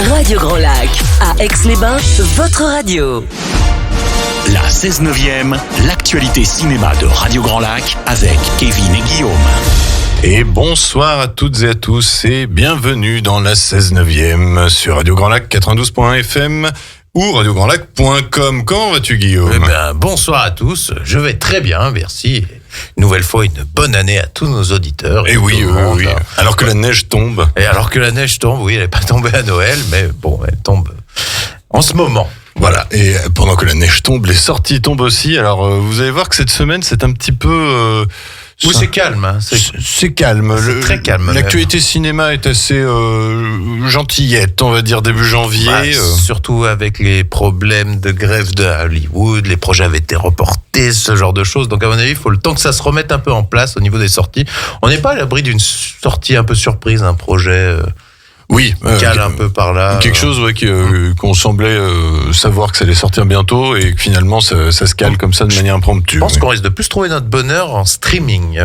Radio Grand Lac, à Aix-les-Bains, votre radio. La 16/9e, l'actualité cinéma de Radio Grand Lac avec Kevin et Guillaume. Et bonsoir à toutes et à tous et bienvenue dans la 16/9e sur Radio Grand Lac 92.1 FM ou radiograndlac.com. Comment vas-tu, Guillaume ? Bonsoir à tous, je vais très bien, merci. Une nouvelle fois, une bonne année à tous nos auditeurs. Et oui. Alors que la neige tombe. Et alors que la neige tombe, oui, elle n'est pas tombée à Noël, mais bon, elle tombe en ce moment. Voilà, et pendant que la neige tombe, les sorties tombent aussi. Alors, vous allez voir que cette semaine, c'est un petit peu... Oui, c'est calme. Hein. C'est calme. C'est très calme. L'actualité même. Cinéma est assez gentillette, on va dire, début janvier. Surtout avec les problèmes de grève de Hollywood, les projets avaient été reportés, ce genre de choses. Donc, à mon avis, il faut le temps que ça se remette un peu en place au niveau des sorties. On n'est pas à l'abri d'une sortie un peu surprise, un projet... Oui, cale un peu par là. Quelque chose qu'on semblait savoir que ça allait sortir bientôt et que finalement ça se cale comme ça de manière impromptue. Je pense qu'on risque de plus trouver notre bonheur en streaming,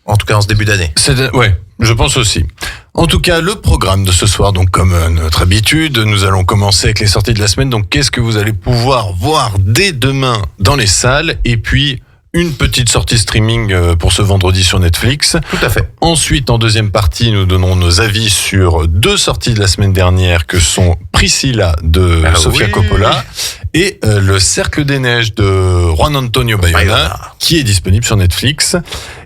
en tout cas en ce début d'année. Ouais, je pense aussi. En tout cas, le programme de ce soir, donc comme notre habitude, nous allons commencer avec les sorties de la semaine. Donc qu'est-ce que vous allez pouvoir voir dès demain dans les salles et puis... une petite sortie streaming pour ce vendredi sur Netflix. Tout à fait. Ensuite, en deuxième partie, nous donnerons nos avis sur deux sorties de la semaine dernière que sont Priscilla de Sofia Coppola et Le Cercle des Neiges de Juan Antonio Bayona qui est disponible sur Netflix.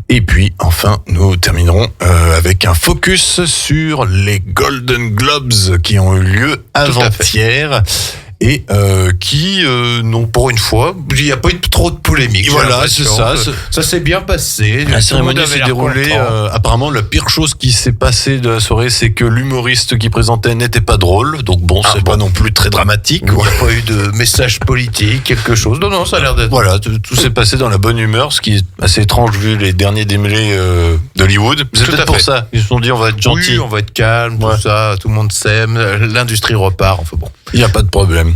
Et puis, enfin, nous terminerons avec un focus sur les Golden Globes qui ont eu lieu avant-hier. Et qui n'ont pour une fois, il n'y a pas eu trop de polémique. Voilà, c'est ça. Ça s'est bien passé. La cérémonie s'est déroulée. Apparemment, la pire chose qui s'est passée de la soirée, c'est que l'humoriste qui présentait n'était pas drôle. Donc bon, pas non plus très dramatique. Il n'y a pas eu de message politique, quelque chose. Non, ça a l'air d'être... Voilà, tout s'est passé dans la bonne humeur, ce qui est assez étrange vu les derniers démêlés d'Hollywood. C'est peut-être pour ça. Ils se sont dit, on va être gentils. Oui, on va être calme, tout ça. Tout le monde s'aime. L'industrie repart. Enfin bon. Il n'y a pas de problème.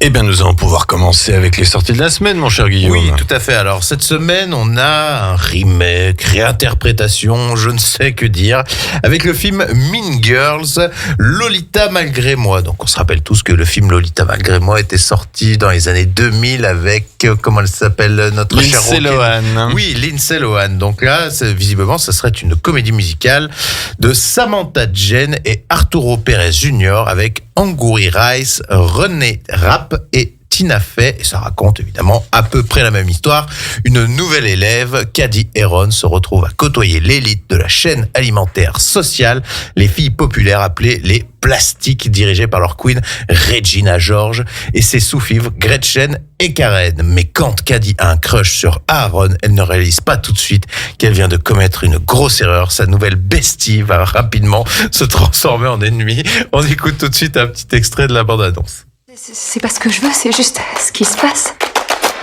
Eh bien, nous allons pouvoir commencer avec les sorties de la semaine, mon cher Guillaume. Oui, tout à fait. Alors, cette semaine, on a un remake, réinterprétation, je ne sais que dire, avec le film Mean Girls, Lolita malgré moi. Donc, on se rappelle tous que le film Lolita malgré moi était sorti dans les années 2000 avec, comment elle s'appelle, notre chère Lindsay Lohan. Oui, Lindsay Lohan. Donc là, visiblement, ce serait une comédie musicale de Samantha Jen et Arturo Pérez Jr. avec Angourie Rice, René Rapp et Tina Fey. Et ça raconte évidemment à peu près la même histoire. Une nouvelle élève, Cady Heron, se retrouve à côtoyer l'élite de la chaîne alimentaire sociale, les filles populaires appelées les plastiques, dirigées par leur queen Regina George et ses sous-fifres Gretchen et Karen. Mais quand Cady a un crush sur Aaron, elle ne réalise pas tout de suite qu'elle vient de commettre une grosse erreur. Sa nouvelle bestie va rapidement se transformer en ennemi. On écoute tout de suite un petit extrait de la bande-annonce. C'est pas ce que je veux, c'est juste ce qui se passe.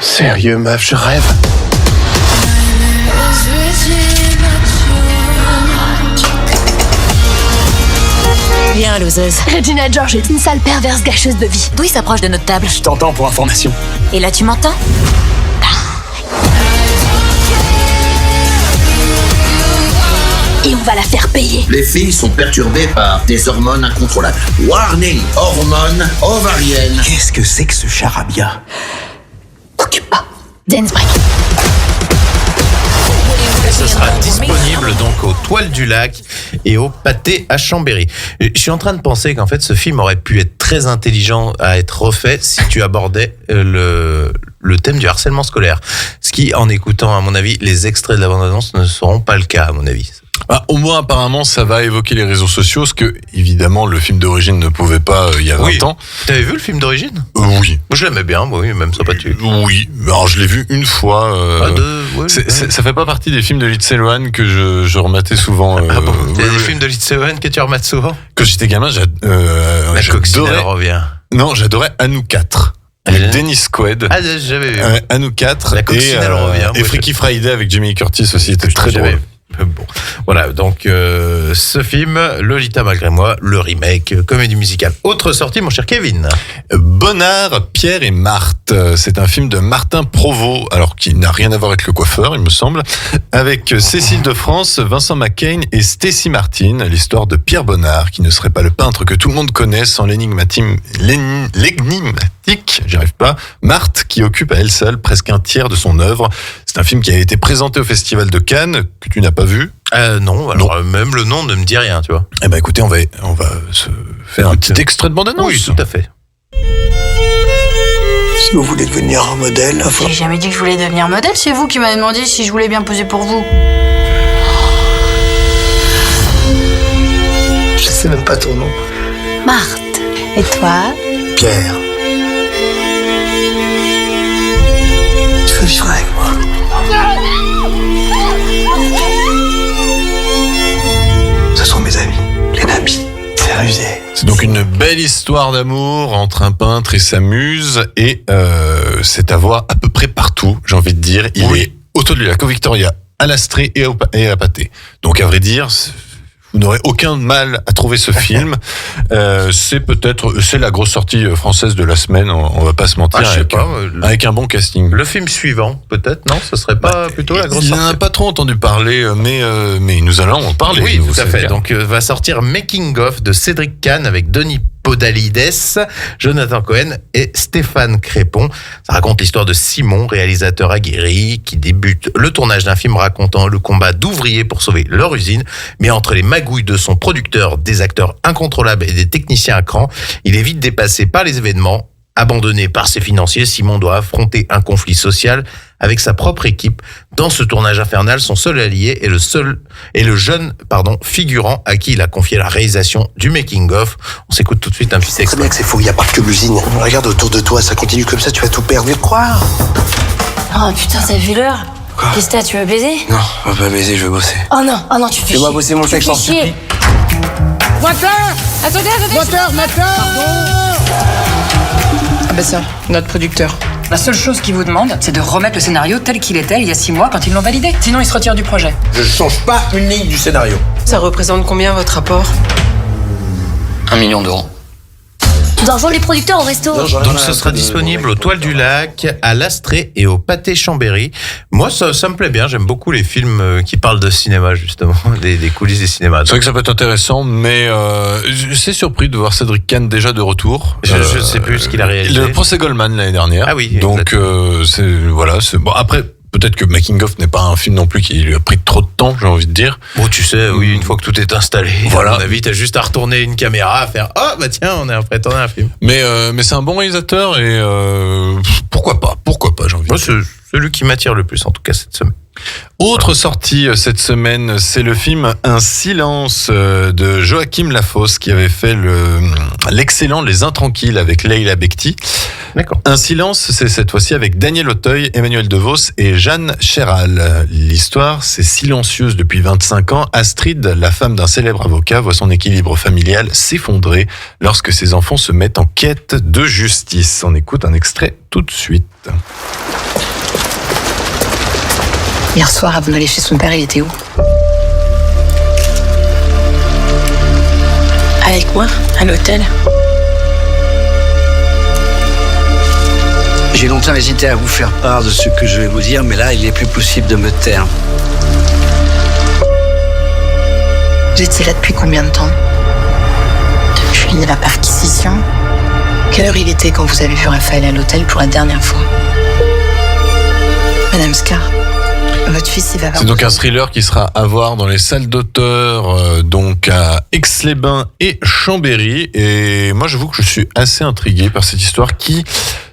Sérieux, meuf, je rêve. Bien, loseuse. Regina George est une sale perverse gâcheuse de vie. D'où il s'approche de notre table. Je t'entends pour information. Et là, tu m'entends ? Et on va la faire payer. Les filles sont perturbées par des hormones incontrôlables. Warning, hormones ovariennes. Qu'est-ce que c'est que ce charabia ? T'occupe pas. Dance break. Ce sera disponible donc aux Toiles du Lac et au Pâté à Chambéry. Je suis en train de penser qu'en fait ce film aurait pu être très intelligent à être refait si tu abordais le thème du harcèlement scolaire. Ce qui, en écoutant à mon avis les extraits de la bande-annonce, ne seront pas le cas à mon avis. Au moins, apparemment, ça va évoquer les réseaux sociaux, ce que, évidemment, le film d'origine ne pouvait pas il y a 20 ans. T'avais vu le film d'origine ? Oui. Moi, je l'aimais bien, oui, même sympathique. Oui, alors je l'ai vu une fois. Ça fait pas partie des films de Lindsay Lohan que je rematais souvent. Ah bon, des films de Lindsay Lohan que tu remates souvent ? Quand j'étais gamin, La coccinelle revient. Non, j'adorais À nous 4. Avec Dennis Quaid. Ah, j'avais vu. À nous 4. La coccinelle revient. Et Freaky Friday avec Jamie Curtis aussi était très drôle. Bon, voilà, donc ce film, Lolita malgré moi, le remake, comédie musicale. Autre sortie, mon cher Kevin. Bonnard, Pierre et Marthe. C'est un film de Martin Provost, alors qui n'a rien à voir avec le coiffeur, il me semble, avec Cécile de France, Vincent McCain et Stacy Martin. L'histoire de Pierre Bonnard, qui ne serait pas le peintre que tout le monde connaît sans l'énigmatique, j'arrive pas, Marthe, qui occupe à elle seule presque un tiers de son œuvre. C'est un film qui a été présenté au Festival de Cannes, que tu n'as pas vu. Non, alors même le nom ne me dit rien, tu vois. Eh ben écoutez, on va se faire un petit extrait de bande-annonce. Oui, tout à fait. Si vous voulez devenir un modèle, J'ai jamais dit que je voulais devenir modèle, c'est vous qui m'avez demandé si je voulais bien poser pour vous. je sais même pas ton nom. Marthe. Et toi? Pierre. Tu veux vivre avec moi? Ce sont mes amis, les Nabis. C'est rusé. C'est donc une belle histoire d'amour entre un peintre et sa muse, et c'est à voir à peu près partout, j'ai envie de dire. Il est au Taux du Lac, au Victoria, à l'Astrée et à Pâté. Donc à vrai dire, vous n'aurez aucun mal à trouver ce film. C'est la grosse sortie française de la semaine, on va pas se mentir, avec un bon casting. Le film suivant, peut-être, non? Ce serait pas plutôt la grosse sortie? Il n'en a pas trop entendu parler, mais nous allons en parler. Oui, tout à fait. Bien. Donc, va sortir Making of de Cédric Kahn avec Denis Podalides, Jonathan Cohen et Stéphane Crépon. Ça raconte l'histoire de Simon, réalisateur aguerri, qui débute le tournage d'un film racontant le combat d'ouvriers pour sauver leur usine. Mais entre les magouilles de son producteur, des acteurs incontrôlables et des techniciens à cran, il est vite dépassé par les événements. Abandonné par ses financiers, Simon doit affronter un conflit social avec sa propre équipe. Dans ce tournage infernal, son seul allié est le jeune figurant à qui il a confié la réalisation du making-of. On s'écoute tout de suite un petit C'est extrait. bien que c'est faux, il n'y a pas que l'usine. Regarde autour de toi, ça continue comme ça, tu vas tout perdre. Croire. Oh putain, t'as vu l'heure? Qu'est-ce que t'as, tu veux baiser? Non, on va pas baiser, je veux bosser. Oh non, tu fais chier. Fais-moi bosser mon sexe en supplie. Attendez. Ah bah ça, notre producteur. La seule chose qu'il vous demande, c'est de remettre le scénario tel qu'il était il y a 6 mois quand ils l'ont validé. Sinon, il se retire du projet. Je ne change pas une ligne du scénario. Ça représente combien votre rapport? 1 million d'euros. Tu dois rejoindre les producteurs au resto. Donc ce sera disponible au Toile du Lac, à l'Astrée et au Pâté Chambéry. Moi, ça me plaît bien. J'aime beaucoup les films qui parlent de cinéma, justement, des coulisses des cinémas. C'est vrai que ça peut être intéressant, mais je suis surpris de voir Cédric Kahn déjà de retour. Je ne sais plus ce qu'il a réalisé. Le procès Goldman l'année dernière. Ah oui. Donc c'est bon. Après, peut-être que Making of n'est pas un film non plus qui lui a pris trop de temps, j'ai envie de dire. Bon, tu sais, oui, une fois que tout est installé, voilà. À mon avis, t'as juste à retourner une caméra, à faire oh bah tiens, on est en train de tourner un film. Mais c'est un bon réalisateur et pourquoi pas, j'ai envie de dire. C'est celui qui m'attire le plus en tout cas cette semaine. Autre sortie cette semaine, c'est le film Un silence de Joachim Lafosse qui avait fait l'excellent Les Intranquilles avec Leila Bekti. D'accord. Un silence, c'est cette fois-ci avec Daniel Auteuil, Emmanuel DeVos et Jeanne Chéral. L'histoire, c'est silencieuse depuis 25 ans. Astrid, la femme d'un célèbre avocat, voit son équilibre familial s'effondrer lorsque ses enfants se mettent en quête de justice. On écoute un extrait tout de suite. Hier soir, avant d'aller chez son père, il était où? Avec moi, à l'hôtel. J'ai longtemps hésité à vous faire part de ce que je vais vous dire, mais là, il n'est plus possible de me taire. Vous étiez là depuis combien de temps? Depuis la perquisition. Quelle heure il était quand vous avez vu Raphaël à l'hôtel pour la dernière fois? Madame Scar, votre fils, il va avoir... C'est donc un thriller qui sera à voir dans les salles d'auteur, donc à Aix-les-Bains et Chambéry. Et moi, j'avoue que je suis assez intrigué par cette histoire qui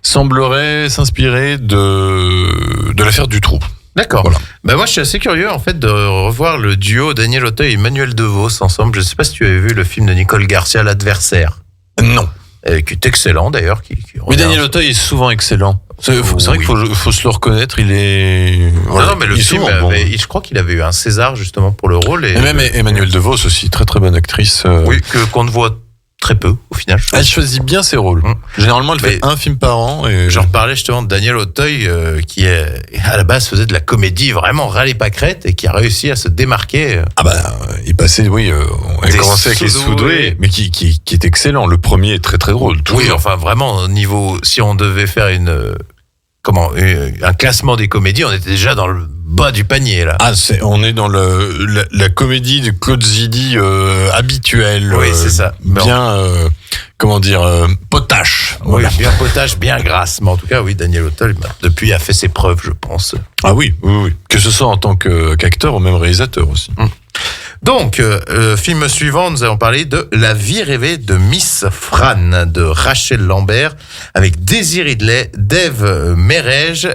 semblerait s'inspirer de l'affaire Dutroux. D'accord. Voilà. Bah moi, je suis assez curieux en fait de revoir le duo Daniel Auteuil et Emmanuel DeVos ensemble. Je sais pas si tu avais vu le film de Nicole Garcia, L'Adversaire. Non. Qui est excellent d'ailleurs. Mais Daniel Auteuil est souvent excellent. C'est vrai qu'il faut se le reconnaître, il est... Voilà, non, mais le film, je crois qu'il avait eu un César justement pour le rôle. Et même Emmanuel DeVos aussi, très très bonne actrice. Oui, qu'on ne voit très peu au final. Elle choisit bien ses rôles. Généralement, elle fait un film par an. Et j'en reparlais justement de Daniel Auteuil, qui à la base faisait de la comédie vraiment râlée pâquerette et qui a réussi à se démarquer. Il passait, on a commencé avec Les Soudoués, mais qui est excellent. Le premier est très très drôle. Oui, enfin vraiment au niveau, si on devait faire un classement des comédies, on était déjà dans le bas du panier là. On est dans la comédie de Claude Zidi habituelle. Oui, c'est ça. Bien, potache. Oui, bien potache, bien grasse. Mais en tout cas, oui, Daniel Auteuil, depuis, a fait ses preuves, je pense. Ah oui. Que ce soit en tant qu'acteur ou même réalisateur aussi. Donc, film suivant, nous allons parler de La vie rêvée de Miss Fran de Rachel Lambert avec Daisy Ridley, Dave Merheje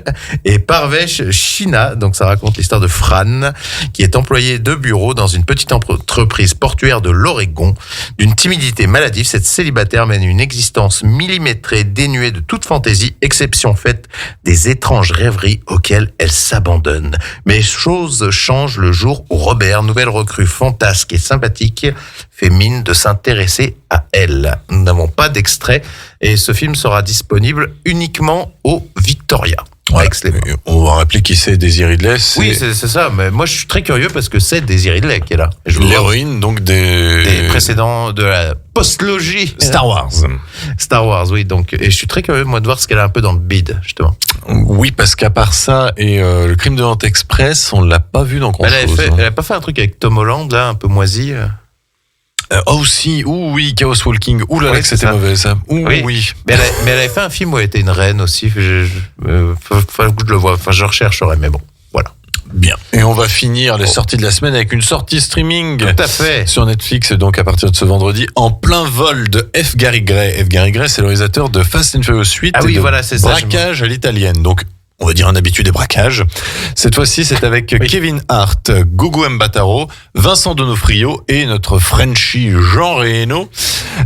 et Parvesh China. Donc, ça raconte l'histoire de Fran qui est employée de bureau dans une petite entreprise portuaire de l'Oregon. D'une timidité maladive, cette célibataire mène une existence millimétrée, dénuée de toute fantaisie, exception faite des étranges rêveries auxquelles elle s'abandonne. Mais choses changent le jour où Robert, nouvelle recrue fantasque et sympathique, fait mine de s'intéresser à elle. Nous n'avons pas d'extrait et ce film sera disponible uniquement au Victoria. On va rappeler qui c'est Daisy Ridley. Oui, c'est ça. Mais moi, je suis très curieux parce que c'est Daisy Ridley qui est là. L'héroïne donc des précédents de la postlogie Star Wars, oui. Donc, et je suis très curieux moi de voir ce qu'elle a un peu dans le bide justement. Oui, parce qu'à part ça et le Crime de l'Orient Express, on l'a pas vu dans grand-chose. Elle a pas fait un truc avec Tom Holland là, un peu moisi. Oui, Chaos Walking. Ouh là là, que c'était mauvais ça. Oui. Mais elle avait fait un film où elle était une reine aussi. Faut que je le vois. Enfin, je rechercherai, mais bon, voilà. Bien. Et on va finir les sorties de la semaine avec une sortie streaming. Tout à fait. Sur Netflix, donc à partir de ce vendredi, En plein vol de F. Gary Gray. F. Gary Gray, c'est le réalisateur de Fast and Furious 8 et de c'est Braquage à l'italienne. Donc, on va dire un habitué des braquages. Cette fois-ci, c'est avec Kevin Hart, Gugu Mbatha-Raw, Vincent D'Onofrio et notre Frenchie Jean Reno.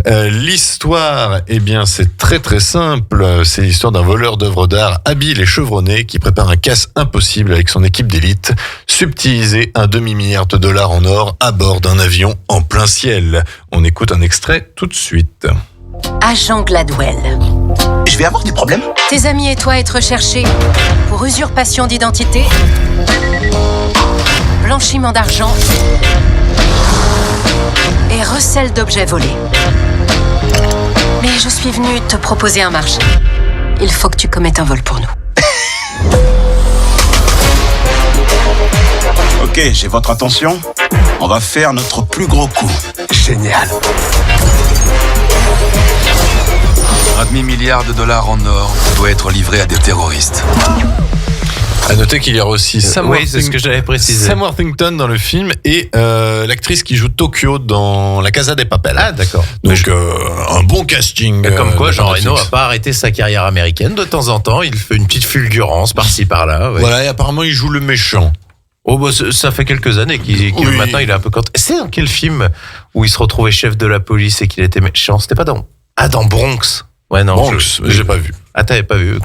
L'histoire, c'est très très simple. C'est l'histoire d'un voleur d'œuvres d'art habile et chevronné qui prépare un casse impossible avec son équipe d'élite, subtiliser $1 demi-milliard en or à bord d'un avion en plein ciel. On écoute un extrait tout de suite. Agent Gladwell. Je vais avoir des problèmes. Tes amis et toi être recherchés pour usurpation d'identité, blanchiment d'argent et recel d'objets volés. Mais je suis venue te proposer un marché. Il faut que tu commettes un vol pour nous. Ok, j'ai votre attention. On va faire notre plus gros coup. Génial. $1 demi-milliard en or doit être livré à des terroristes. À noter qu'il y aura aussi Sam c'est ce que j'avais précisé. Sam Worthington dans le film et l'actrice qui joue Tokyo dans La Casa de Papel. Ah d'accord. Donc un bon casting. Comme quoi Jean Reno n'a pas arrêté sa carrière américaine. De temps en temps, il fait une petite fulgurance par-ci par-là. Ouais. Voilà, et apparemment il joue le méchant. Oh ça fait quelques années maintenant il est un peu content. C'est dans quel film où il se retrouvait chef de la police et qu'il était méchant? C'était pas dans Bronx. Ouais, non, Bronx, j'ai pas vu. Ah, t'avais pas vu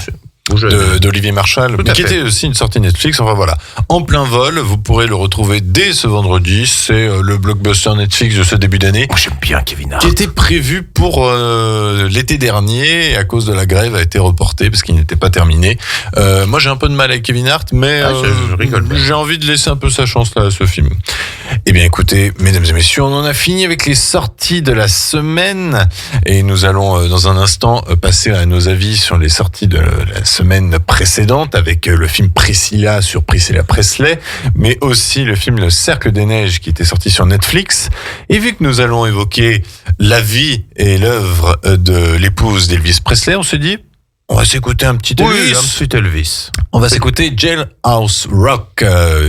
d'Olivier Marchal, qui était aussi une sortie Netflix. Enfin voilà, En plein vol, vous pourrez le retrouver dès ce vendredi. C'est le blockbuster Netflix de ce début d'année. Moi j'aime bien Kevin Hart. Qui était prévu pour l'été dernier et à cause de la grève a été reporté parce qu'il n'était pas terminé. Moi j'ai un peu de mal avec Kevin Hart, mais je rigole bien. J'ai envie de laisser un peu sa chance là à ce film. Eh bien écoutez, mesdames et messieurs, on en a fini avec les sorties de la semaine et nous allons dans un instant passer à nos avis sur les sorties de la semaine précédente avec le film Priscilla sur Priscilla Presley, mais aussi le film Le Cercle des Neiges qui était sorti sur Netflix. Et vu que nous allons évoquer la vie et l'œuvre de l'épouse d'Elvis Presley, on se dit on va s'écouter un petit Elvis. Oui, un petit Elvis. On va s'écouter Jailhouse Rock,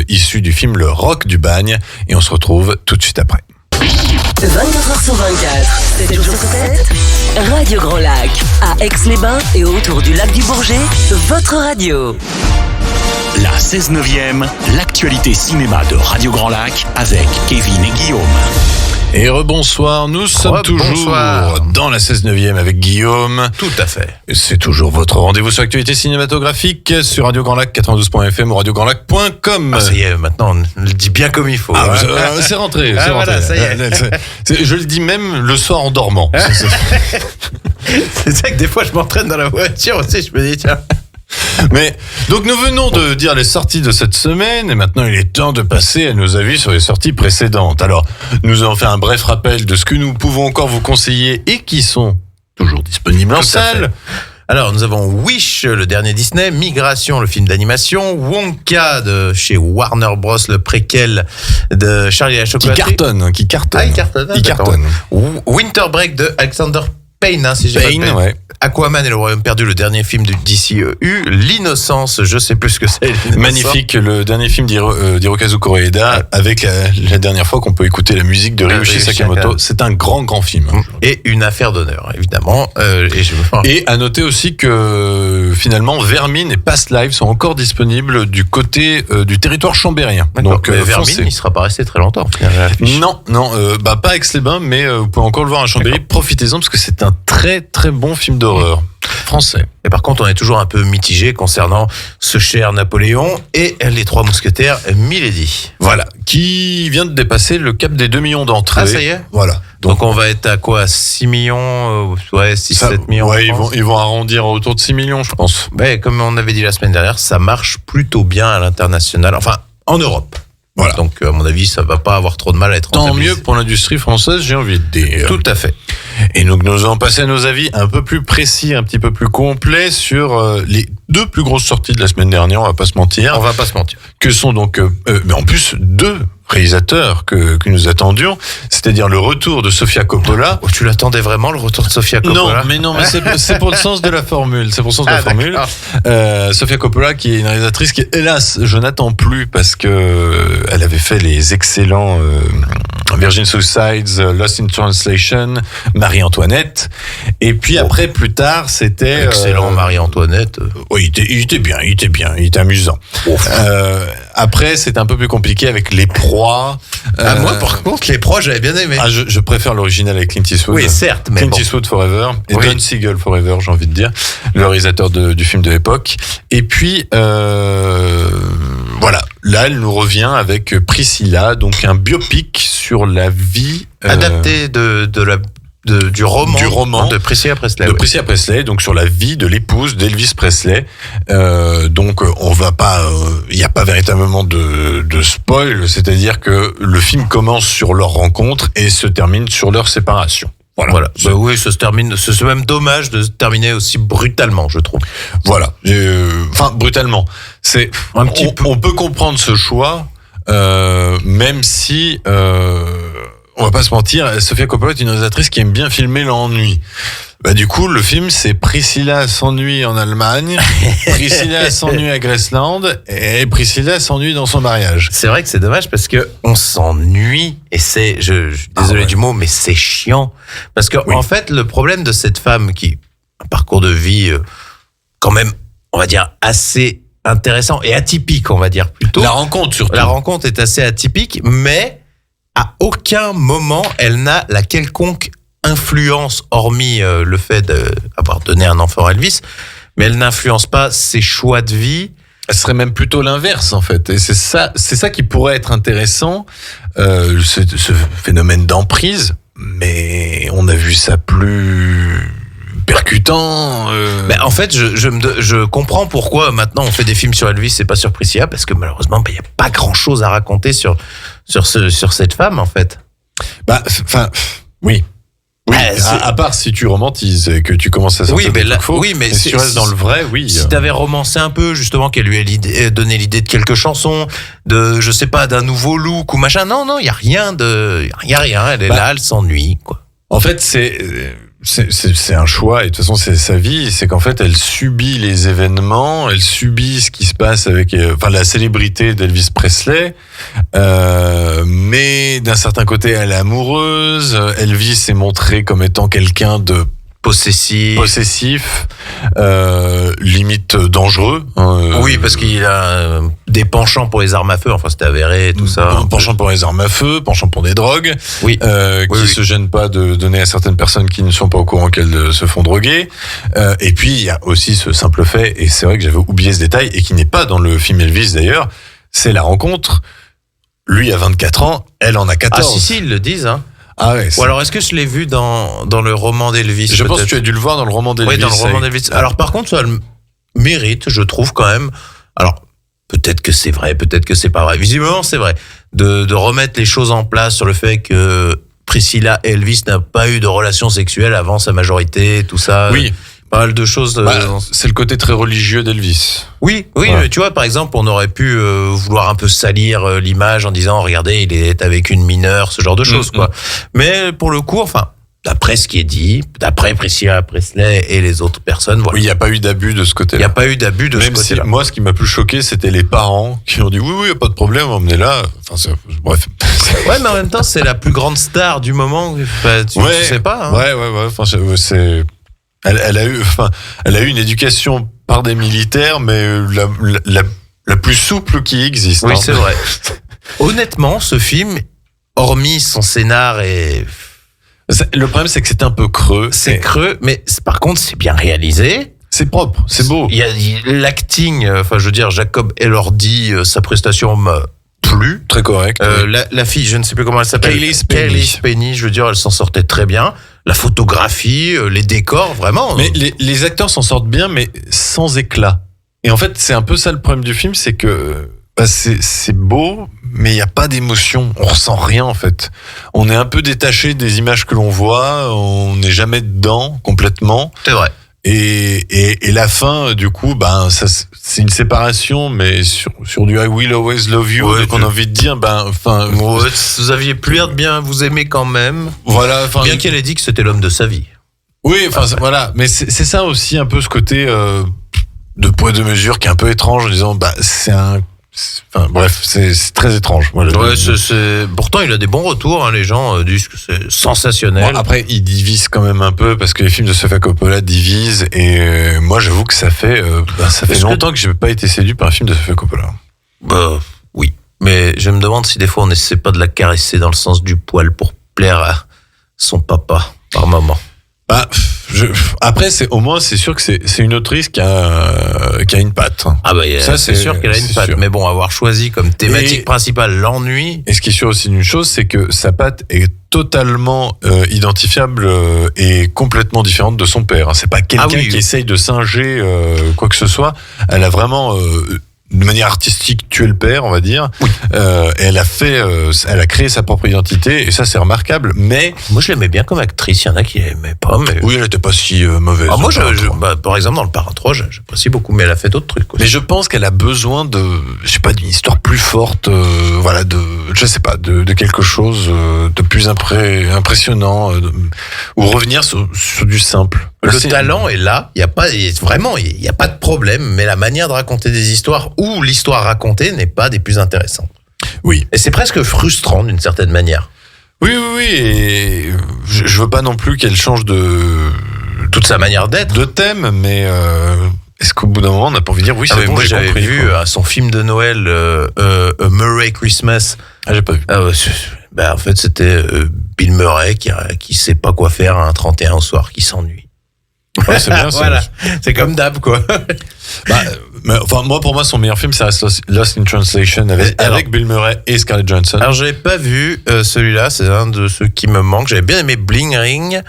issu du film Le Rock du Bagne, et on se retrouve tout de suite après. 24h sur 24, 7 jours sur 7, Radio Grand Lac, à Aix-les-Bains et autour du lac du Bourget, votre radio. La 16/9e, l'actualité cinéma de Radio Grand Lac avec Kevin et Guillaume. Et rebonsoir, nous sommes toujours dans la 16/9e avec Guillaume. Tout à fait. C'est toujours votre rendez-vous sur l'actualité cinématographique sur Radio Grand Lac 92.fm ou radiograndlac.com. Ah, ça y est, maintenant on le dit bien comme il faut. C'est rentré. Ah, voilà, ça y est. Je le dis même le soir en dormant. C'est ça que des fois je m'entraîne dans la voiture aussi, je me dis tiens. Mais donc nous venons de dire les sorties de cette semaine et maintenant il est temps de passer à nos avis sur les sorties précédentes. Alors nous allons faire un bref rappel de ce que nous pouvons encore vous conseiller et qui sont toujours disponibles en salle. Alors nous avons Wish, le dernier Disney, Migration, le film d'animation, Wonka de chez Warner Bros, le préquel de Charlie et la chocolaterie. Qui cartonne. Ah, il cartonne. Winter Break de Alexander Payne, si j'ai pas de ouais. Aquaman et le Royaume perdu, le dernier film du DCEU. L'innocence, je sais plus ce que c'est. Magnifique, le dernier film d'Hirokazu Koreeda, avec la dernière fois qu'on peut écouter la musique de Ryuichi Sakamoto. C'est un grand film. Et une affaire d'honneur, évidemment. Et à noter aussi que finalement, Vermine et Past Lives sont encore disponibles du côté du territoire chambérien. Donc Vermine, il ne sera pas resté très longtemps. Non, pas à Aix-les-Bains, mais vous pouvez encore le voir à Chambéry. Profitez-en parce que c'est un très très bon film d'horreur français. Et par contre, on est toujours un peu mitigé concernant ce cher Napoléon et les 3 mousquetaires Milady. Voilà, qui vient de dépasser le cap des 2 millions d'entrées. Ah, ça y est. Voilà. Donc on va être à quoi, 6 millions, 7 millions. Ouais, ils vont arrondir autour de 6 millions, je pense. Ouais, comme on avait dit la semaine dernière, ça marche plutôt bien à l'international, enfin en Europe. Voilà. Donc à mon avis, ça va pas avoir trop de mal à être tant mieux pour l'industrie française, j'ai envie de dire. Tout à fait. Et donc nous allons passer à nos avis un peu plus précis, un petit peu plus complets sur les 2 plus grosses sorties de la semaine dernière, on va pas se mentir. Que sont donc, mais en plus 2 réalisateurs que nous attendions, c'est-à-dire le retour de Sofia Coppola. Oh, tu l'attendais vraiment, le retour de Sofia Coppola? Non, mais c'est pour le sens de la formule. C'est pour le sens de la formule. Sofia Coppola, qui est une réalisatrice qui, hélas, je n'attends plus parce que elle avait fait les excellents Virgin Suicides, Lost in Translation, Marie-Antoinette. Et puis après, plus tard, c'était excellent Marie-Antoinette. Oui, il était bien, il était amusant. Après, c'était un peu plus compliqué avec Les Proies. Moi, par contre, Les Proies, j'avais bien aimé. Je préfère l'original avec Clint Eastwood. Oui, certes, mais Clint Eastwood Forever et Don Siegel Forever, j'ai envie de dire, le réalisateur du film de l'époque. Et puis voilà, là, elle nous revient avec Priscilla, donc un biopic sur la vie adapté du roman de Priscilla Presley. De Priscilla Presley, donc sur la vie de l'épouse d'Elvis Presley. Donc on va pas, il n'y a pas véritablement de spoil, c'est-à-dire que le film commence sur leur rencontre et se termine sur leur séparation. Voilà. Oui, ça se termine. C'est même dommage de se terminer aussi brutalement, je trouve. Voilà. Enfin, brutalement. C'est un petit peu. On peut comprendre ce choix, même si. On va pas se mentir, Sofia Coppola est une réalisatrice qui aime bien filmer l'ennui. Du coup, le film, c'est Priscilla s'ennuie en Allemagne, Priscilla s'ennuie à Graceland, et Priscilla s'ennuie dans son mariage. C'est vrai que c'est dommage parce que on s'ennuie, et je suis désolé du mot, mais c'est chiant. Parce que, en fait, le problème de cette femme qui a un parcours de vie, quand même, on va dire, assez intéressant et atypique, on va dire plutôt. La rencontre, surtout. La rencontre est assez atypique, mais à aucun moment, elle n'a la quelconque influence, hormis le fait d'avoir donné un enfant à Elvis, mais elle n'influence pas ses choix de vie. Elle serait même plutôt l'inverse, en fait. Et c'est ça qui pourrait être intéressant, ce phénomène d'emprise, mais on a vu ça plus percutant. En fait, je comprends pourquoi maintenant on fait des films sur Elvis et pas sur Priscilla, parce que malheureusement, il n'y a pas grand-chose à raconter sur cette femme, en fait. Oui. À part si tu romantises et que tu commences à sortir des trucs faux. Oui, mais si tu restes dans le vrai, oui. Si t'avais romancé un peu, justement, qu'elle lui ait donné l'idée de quelques chansons, de, je sais pas, d'un nouveau look ou machin. Non, il y a rien. Elle est là, elle s'ennuie, quoi. En fait, c'est un choix, et de toute façon c'est sa vie, c'est qu'en fait elle subit les événements, elle subit ce qui se passe avec la célébrité d'Elvis Presley, mais d'un certain côté elle est amoureuse. Elvis est montré comme étant quelqu'un de possessif, limite dangereux. Oui, parce qu'il a des penchants pour les armes à feu. Enfin, c'était avéré, tout ça. Penchant pour les armes à feu, penchant pour des drogues. Oui. Qui se gênent pas de donner à certaines personnes qui ne sont pas au courant qu'elles se font droguer. Et puis, il y a aussi ce simple fait, et c'est vrai que j'avais oublié ce détail, et qui n'est pas dans le film Elvis d'ailleurs, c'est la rencontre. Lui a 24 ans, elle en a 14. Ah si, ils le disent, hein. Ah ouais. Ou alors, est-ce que je l'ai vu dans le roman d'Elvis? Je pense que tu as dû le voir dans le roman d'Elvis. Oui, dans le roman d'Elvis. Alors, par contre, ça le mérite, je trouve, quand même. Alors, peut-être que c'est vrai, peut-être que c'est pas vrai. Visiblement, c'est vrai. De remettre les choses en place sur le fait que Priscilla et Elvis n'ont pas eu de relations sexuelles avant sa majorité, tout ça. Oui. Pas mal de choses. C'est le côté très religieux d'Elvis. Oui, ouais. Mais tu vois, par exemple, on aurait pu vouloir un peu salir l'image en disant, regardez, il est avec une mineure, ce genre de choses, quoi. Mais pour le coup, enfin, d'après ce qui est dit, d'après Priscilla Presley et les autres personnes, voilà. Oui, il n'y a pas eu d'abus de ce côté-là. Il n'y a pas eu d'abus de ce côté-là. Moi, ce qui m'a plus choqué, c'était les parents qui ont dit oui, y a pas de problème, emmenez-la. Enfin, bref. Ouais, mais en même temps, c'est la plus grande star du moment. Enfin, tu sais pas. Hein. Ouais. Enfin, c'est. Elle a eu une éducation par des militaires, mais la plus souple qui existe. Oui, c'est vrai. Honnêtement, ce film, hormis son scénar et... Le problème, c'est que c'est un peu creux. C'est creux, mais par contre, c'est bien réalisé. C'est propre, c'est beau. Il y a l'acting, enfin, je veux dire, Jacob Elordi, sa prestation m'a plu. Très correct. La fille, je ne sais plus comment elle s'appelle. Kaylee Spenny, je veux dire, elle s'en sortait très bien. La photographie, les décors, vraiment. Mais les acteurs s'en sortent bien, mais sans éclat. Et en fait, c'est un peu ça le problème du film, c'est que c'est beau, mais il n'y a pas d'émotion. On ressent rien, en fait. On est un peu détaché des images que l'on voit, on n'est jamais dedans complètement. C'est vrai. Et la fin, du coup, c'est une séparation, mais sur du I Will Always Love You, donc on a envie de dire, vous aviez plus l'air de bien vous aimer quand même. Voilà. Bien qu'elle ait dit que c'était l'homme de sa vie. Oui, voilà. Mais c'est ça aussi un peu ce côté de poids de mesure qui est un peu étrange, en disant, c'est très étrange. Voilà. Ouais, pourtant, il a des bons retours. Hein, les gens disent que c'est sensationnel. Bon, après, il divise quand même un peu parce que les films de Sofia Coppola divisent. Et moi, j'avoue que ça fait longtemps que je n'ai pas été séduit par un film de Sofia Coppola. Oui, mais je me demande si des fois on n'essaie pas de la caresser dans le sens du poil pour plaire à son papa par moment. Après, au moins, c'est sûr que c'est une autrice qui a une patte. Ah ça, c'est sûr qu'elle a une patte. Sûr. Mais bon, avoir choisi comme thématique principale l'ennui. Et ce qui est sûr aussi d'une chose, c'est que sa patte est totalement identifiable et complètement différente de son père. C'est pas quelqu'un qui essaye de singer quoi que ce soit. Elle a vraiment... de manière artistique, tuer le père, on va dire. Oui. Et elle a créé sa propre identité, et ça, c'est remarquable. Mais moi, je l'aimais bien comme actrice. Il y en a qui l'aimaient pas. Mais oui, elle n'était pas si mauvaise. Moi, par exemple, dans Le Parrain 3, j'apprécie beaucoup, mais elle a fait d'autres trucs. Mais je pense qu'elle a besoin d'une histoire plus forte, de quelque chose de plus impressionnant, ou revenir sur du simple. Le talent est là. Il y a pas de problème, mais la manière de raconter des histoires où l'histoire racontée n'est pas des plus intéressantes. Oui. Et c'est presque frustrant d'une certaine manière. Oui. Et je veux pas non plus qu'elle change de toute sa manière d'être, de thème, mais est-ce qu'au bout d'un moment on n'a pas envie de dire oui, c'est bon, moi j'ai j'avais compris, vu son film de Noël, A Murray Christmas. Ah, j'ai pas vu. En fait, c'était Bill Murray qui sait pas quoi faire un 31 au soir, qui s'ennuie. Ouais, c'est bien, voilà. C'est comme d'hab, quoi. Pour moi, son meilleur film, ça reste Lost in Translation avec Bill Murray et Scarlett Johansson. Alors, j'avais pas vu celui-là, c'est un de ceux qui me manque. J'avais bien aimé Bling Ring,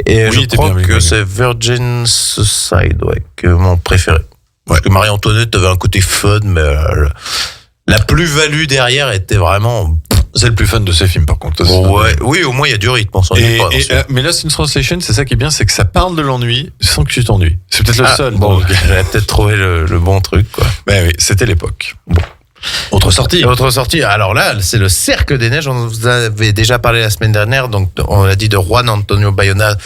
et je crois que c'est Virgin Suicide, que mon préféré. Parce que Marie-Antoinette avait un côté fun, mais la plus-value derrière était vraiment... C'est le plus fun de ces films, par contre. Oui, au moins il y a du rythme, on s'ennuie pas. Mais Lost in Translation, c'est ça qui est bien, c'est que ça parle de l'ennui sans que tu t'ennuies. C'est peut-être le seul. Bon, j'avais peut-être trouvé le bon truc, quoi. Ben oui, c'était l'époque. Bon. Autre sortie. Alors là, c'est Le Cercle des Neiges. On vous avait déjà parlé la semaine dernière. Donc, on a dit de Juan Antonio Bayona,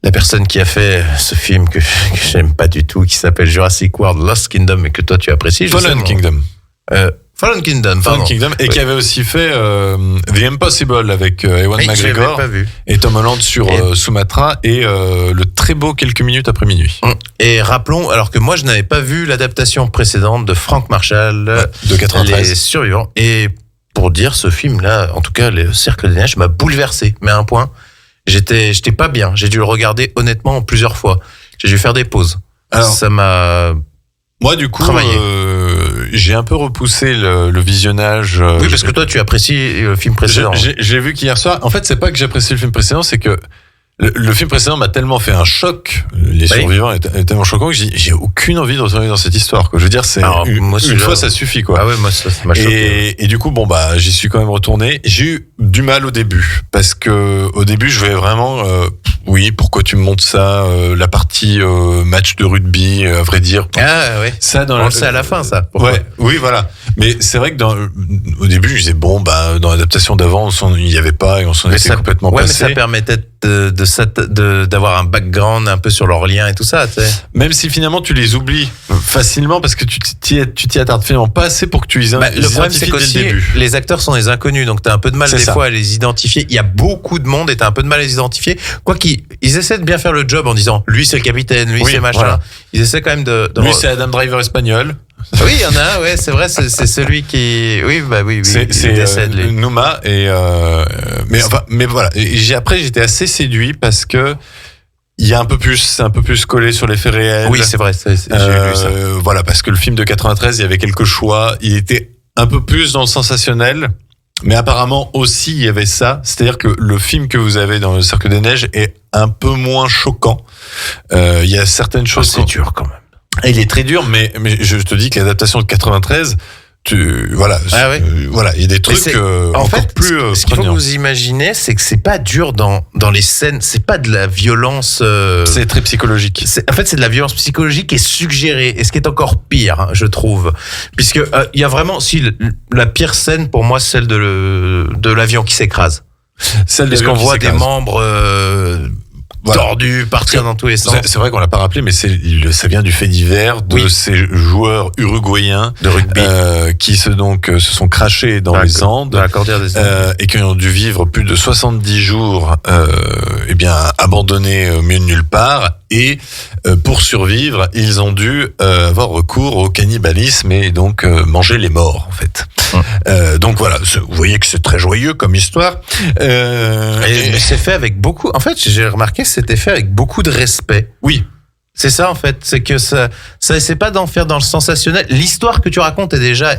la personne qui a fait ce film que j'aime pas du tout, qui s'appelle Jurassic World Lost Kingdom, et que toi tu apprécies. Fallen Kingdom. Fallen Kingdom, et qui avait aussi fait The Impossible avec Ewan Mais je l'avais McGregor pas vu. et Tom Holland sur Sumatra et le très beau Quelques minutes après minuit. Et rappelons, alors que moi je n'avais pas vu l'adaptation précédente de Frank Marshall, de 93. Les Survivants. Et pour dire, ce film-là, en tout cas, Le Cercle des Neiges, m'a bouleversé. Mais à un point, j'étais pas bien. J'ai dû le regarder honnêtement plusieurs fois. J'ai dû faire des pauses. Alors, ça m'a... Moi, du coup, j'ai un peu repoussé le visionnage. Oui, parce que toi, tu apprécies le film précédent. J'ai vu qu'hier soir, en fait, c'est pas que j'apprécie le film précédent, c'est que le film précédent m'a tellement fait un choc, Les Survivants est tellement choquant que j'ai aucune envie de retourner dans cette histoire, quoi. Je veux dire, c'est une fois ça suffit, quoi. Ah ouais, moi ça m'a choqué. Et du coup, bon bah, j'y suis quand même retourné. J'ai eu du mal au début parce que au début, je voyais vraiment, oui, pourquoi tu me montres ça, la partie match de rugby, à vrai dire. Ah ouais. Ça on le sait à la fin, ça. Pourquoi? Ouais, oui, voilà. Mais c'est vrai que au début, je disais bon bah, dans l'adaptation d'avant, il y avait pas et on s'en était complètement passé. Mais ça permettait d'avoir un background un peu sur leurs liens et tout ça, tu sais. Même si finalement tu les oublies facilement parce que tu t'y attardes finalement pas assez pour que tu les identifies. Le problème, c'est qu'aussi les acteurs sont des inconnus, donc t'as un peu de mal fois à les identifier. Il y a beaucoup de monde et t'as un peu de mal à les identifier. Quoi qu'ils essaient de bien faire le job en disant lui c'est le capitaine, lui c'est machin. Voilà. Ils essaient quand même de lui c'est Adam Driver espagnol. Oui, il y en a un, ouais, c'est vrai, c'est celui qui, oui, c'est Numa mais voilà. Et après j'étais assez séduit parce que il y a un peu plus collé sur les faits réels. Oui, c'est vrai, j'ai lu ça. Voilà, parce que le film de 93, il y avait quelques choix, il était un peu plus dans le sensationnel. Mais apparemment aussi il y avait ça, c'est-à-dire que le film que vous avez dans Le Cercle des Neiges est un peu moins choquant. Il y a certaines choses. C'est dur quand même. Et il est très dur, mais je te dis que l'adaptation de 93, voilà, il y a des trucs en fait, plus. Ce qu'il faut que vous imaginez, c'est que c'est pas dur dans les scènes, c'est pas de la violence. C'est très psychologique. En fait, c'est de la violence psychologique et suggérée, et ce qui est encore pire, hein, je trouve, puisque il y a vraiment, la pire scène pour moi, celle de l'avion qui s'écrase. Parce qu'on voit des membres. Tordu, partir dans tous les sens. C'est vrai qu'on l'a pas rappelé, mais ça vient du fait divers de ces joueurs uruguayens de rugby qui se sont crachés dans les Andes, dans la cordillère des Andes, et qui ont dû vivre plus de 70 jours, abandonnés au milieu de nulle part. Et pour survivre, ils ont dû avoir recours au cannibalisme et donc manger les morts en fait. Donc voilà, vous voyez que c'est très joyeux comme histoire. Mais c'est fait avec beaucoup. En fait, j'ai remarqué, c'était fait avec beaucoup de respect. Oui. C'est ça en fait, c'est que ça c'est pas d'en faire dans le sensationnel. L'histoire que tu racontes est déjà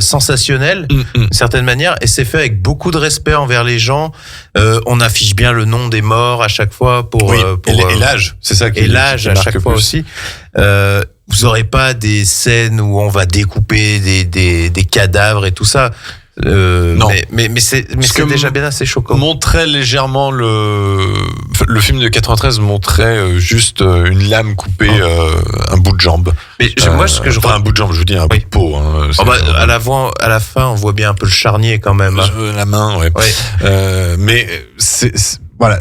sensationnelle d'une certaine manière, et c'est fait avec beaucoup de respect envers les gens. On affiche bien le nom des morts à chaque fois et l'âge, c'est ça qui et l'âge à chaque fois aussi. Vous aurez pas des scènes où on va découper des cadavres et tout ça. Non, mais c'est déjà bien assez choquant. Montrait légèrement le film de 93 montrait juste une lame coupée, un bout de jambe. Mais moi, ce que je un bout de jambe, je vous dis un bout de peau. Hein, à la fin, on voit bien un peu le charnier quand même. Hein. La main, ouais. Mais voilà.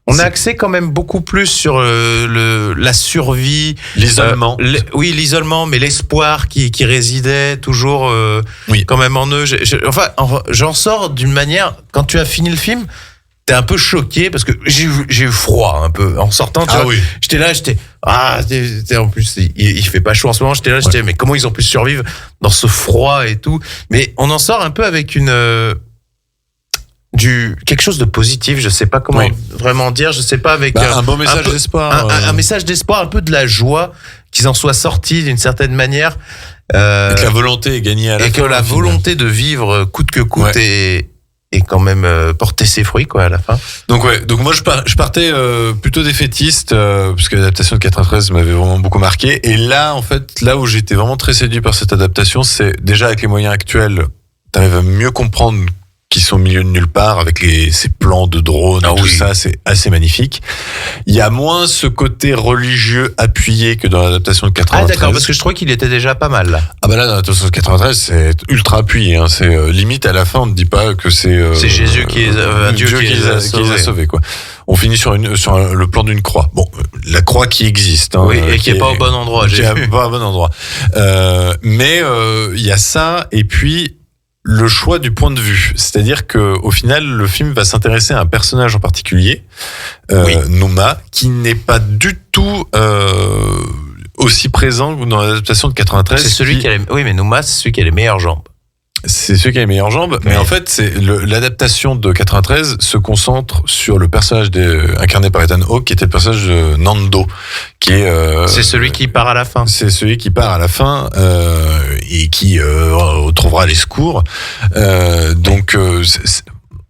On a axé quand même beaucoup plus sur la survie, l'isolement. L'isolement, mais l'espoir qui résidait toujours quand même en eux. J'en sors d'une manière, quand tu as fini le film, t'es un peu choqué parce que j'ai eu froid un peu en sortant. J'étais là, en plus il fait pas chaud en ce moment. J'étais là, mais comment ils ont pu survivre dans ce froid et tout. Mais on en sort un peu avec quelque chose de positif, je sais pas comment vraiment dire, je sais pas, avec un beau message d'espoir, un message d'espoir, un peu de la joie qu'ils en soient sortis d'une certaine manière, et que la volonté est gagnée à la fin, et que la volonté de vivre coûte que coûte et quand même porter ses fruits à la fin. Donc moi je partais plutôt défaitiste parce que l'adaptation de 93 m'avait vraiment beaucoup marqué, et là en fait où j'étais vraiment très séduit par cette adaptation, c'est déjà avec les moyens actuels, t'arrives à mieux comprendre qui sont au milieu de nulle part avec ces plans de drones et tout ça, c'est assez magnifique. Il y a moins ce côté religieux appuyé que dans l'adaptation de 93. Ah d'accord, parce que je trouvais qu'il était déjà pas mal là. Ah bah là, dans l'adaptation de 93, c'est ultra appuyé, hein. C'est limite à la fin, on ne dit pas que c'est Jésus Dieu qui les a sauvés, quoi. On finit sur le plan d'une croix. Bon, la croix qui existe. Hein, oui, et qui est pas au bon endroit. Qui est pas au bon endroit. Mais il y a ça, et puis le choix du point de vue. C'est-à-dire que au final, le film va s'intéresser à un personnage en particulier, Nouma, qui n'est pas du tout aussi présent que dans l'adaptation de 93. C'est celui qui a les... Oui, mais Nouma, c'est celui qui a les meilleures jambes. C'est celui qui a les meilleures jambes, mais en fait, l'adaptation de 93 se concentre sur le personnage incarné par Ethan Hawke, qui était le personnage de Nando, qui est. C'est celui qui part à la fin. C'est celui qui part à la fin et qui retrouvera les secours. Donc.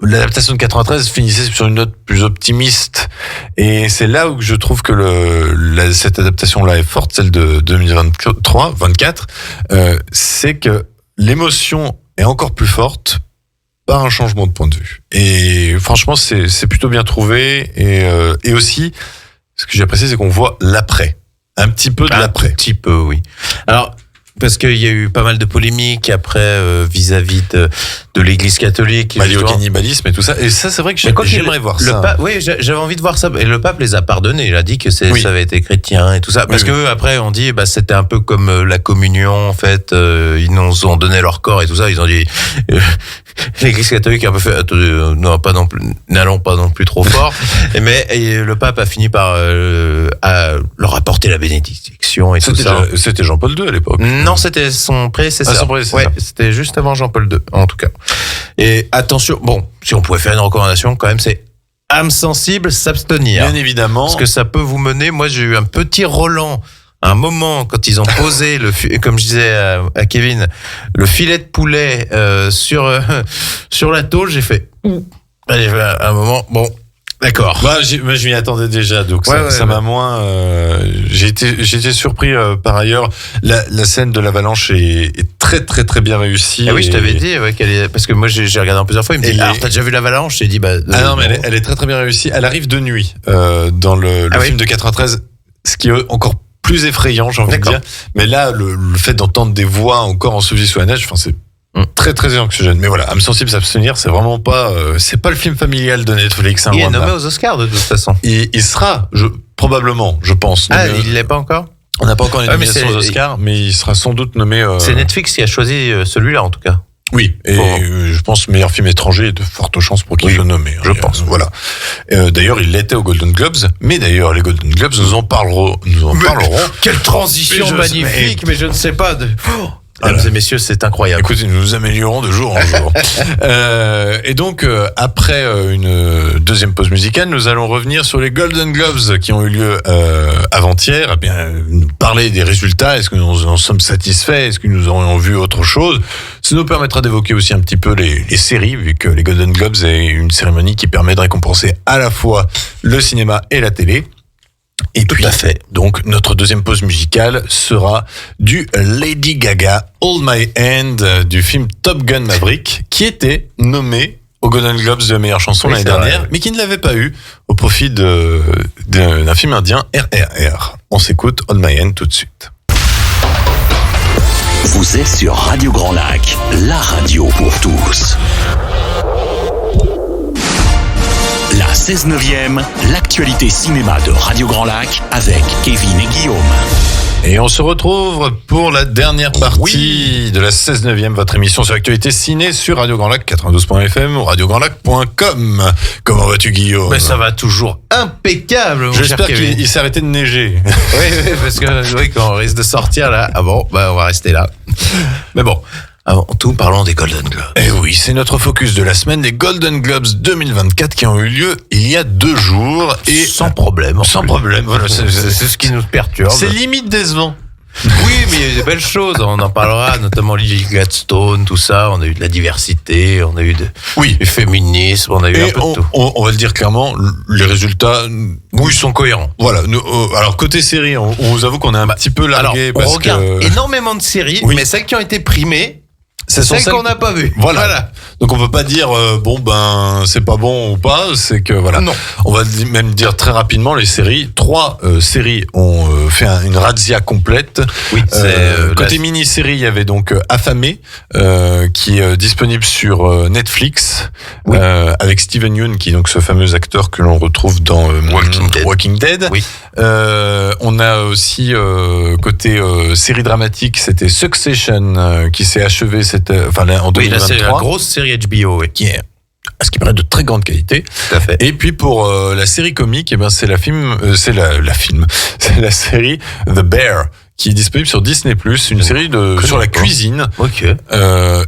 L'adaptation de 93 finissait sur une note plus optimiste, et c'est là où je trouve que cette adaptation-là est forte, celle de 2024, c'est que l'émotion est encore plus forte par un changement de point de vue. Et franchement, c'est plutôt bien trouvé, et aussi, ce que j'ai apprécié, c'est qu'on voit l'après. Un petit peu de l'après. Un petit peu, oui. Alors, parce qu'il y a eu pas mal de polémiques après vis-à-vis de l'Église catholique. Lié au cannibalisme et tout ça. Et ça, c'est vrai que j'aimerais voir ça. Oui, j'avais envie de voir ça. Et le pape les a pardonnés. Il a dit que ça avait été chrétien et tout ça. Parce que après, on dit, c'était un peu comme la communion, en fait. Ils nous ont donné leur corps et tout ça. Ils ont dit, l'Église catholique a un peu fait, n'allons pas non plus trop fort. Mais le pape a fini par leur apporter la bénédiction et tout ça. C'était Jean-Paul II à l'époque. Non, c'était son prédécesseur. Ouais, c'était juste avant Jean-Paul II, en tout cas. Et attention, bon, si on pouvait faire une recommandation, quand même, c'est âme sensible, s'abstenir. Bien évidemment. Parce que ça peut vous mener. Moi, j'ai eu un petit Roland, un moment, quand ils ont posé, comme je disais à Kevin, le filet de poulet sur la tôle, j'ai fait un moment, bon. D'accord. Je m'y attendais déjà, donc ça m'a moins. J'ai été surpris par ailleurs. La scène de l'avalanche est très très très bien réussie. Ah oui, je t'avais dit parce que moi j'ai regardé en plusieurs fois. Il me dit alors t'as déjà vu l'avalanche? J'ai dit non, mais elle est très très bien réussie. Elle arrive de nuit dans le film de 93, ce qui est encore plus effrayant, j'ai envie de dire. Mais là, le fait d'entendre des voix encore ensevelies sous la neige, c'est très très anxiogène. Mais voilà, âme sensible, s'abstenir, c'est vraiment pas c'est pas le film familial de Netflix. Il est nommé aux Oscars de toute façon. Il sera probablement, je pense. Il l'est pas encore. On n'a pas encore une nomination aux Oscars, mais il sera sans doute nommé. C'est Netflix qui a choisi celui-là en tout cas. Oui, et je pense meilleur film étranger, et de fortes chances pour qu'il soit nommé. Je pense. Voilà. D'ailleurs, il l'était aux Golden Globes, mais d'ailleurs, les Golden Globes nous en parleront. Quelle transition magnifique, mais je ne sais pas. Mesdames et messieurs, c'est incroyable. Écoutez, nous nous améliorons de jour en jour. Et donc, après une deuxième pause musicale, nous allons revenir sur les Golden Globes qui ont eu lieu avant-hier. Nous parler des résultats. Est-ce que nous en sommes satisfaits? Est-ce que nous aurions vu autre chose? Ça nous permettra d'évoquer aussi un petit peu les séries, vu que les Golden Globes est une cérémonie qui permet de récompenser à la fois le cinéma et la télé. Et puis, donc, notre deuxième pause musicale sera du Lady Gaga Hold My Hand du film Top Gun Maverick, qui était nommé aux Golden Globes de la meilleure chanson l'année dernière, mais qui ne l'avait pas eu au profit d'un film indien, RRR. On s'écoute Hold My Hand tout de suite. Vous êtes sur Radio Grand Lac, la radio pour tous. La 16/9e, l'actualité cinéma de Radio Grand Lac avec Kevin et Guillaume. Et on se retrouve pour la dernière partie de la 16/9e, votre émission sur l'actualité ciné sur Radio Grand Lac 92.fm ou radiograndlac.com. Comment vas-tu, Guillaume? Mais ça va toujours impeccable. J'espère qu'il s'est arrêté de neiger. Oui, parce que quand on risque de sortir là, on va rester là. Mais bon. Avant tout, parlons des Golden Globes. Eh oui, c'est notre focus de la semaine des Golden Globes 2024 qui ont eu lieu il y a 2 jours. Et sans problème. Sans problème, voilà. C'est ce qui nous perturbe. C'est limite décevant. Oui, mais il y a eu des belles choses. On en parlera, notamment Lily Gladstone, tout ça. On a eu de la diversité, on a eu du féminisme, on a eu un peu de tout. On va le dire clairement, les résultats, ils sont cohérents. Voilà. Alors côté série, on vous avoue qu'on est un petit peu largué. On regarde énormément de séries, mais celles qui ont été primées, c'est celles qu'on n'a pas vues. Voilà. Donc on peut pas dire c'est pas bon ou pas, c'est que voilà. Non. On va même dire très rapidement les séries. 3 séries ont fait une razzia complète. Oui. Côté mini-série, il y avait donc Affamé qui est disponible sur Netflix avec Steven Yeun qui est donc ce fameux acteur que l'on retrouve dans Walking Dead. Oui. On a aussi côté série dramatique, c'était Succession qui s'est achevé en 2023. Oui, là c'est la grosse série HBO, qui est à ce qui paraît de très grande qualité. Tout à fait. Et puis pour la série comique, c'est la série The Bear, qui est disponible sur Disney+, une série sur la cuisine,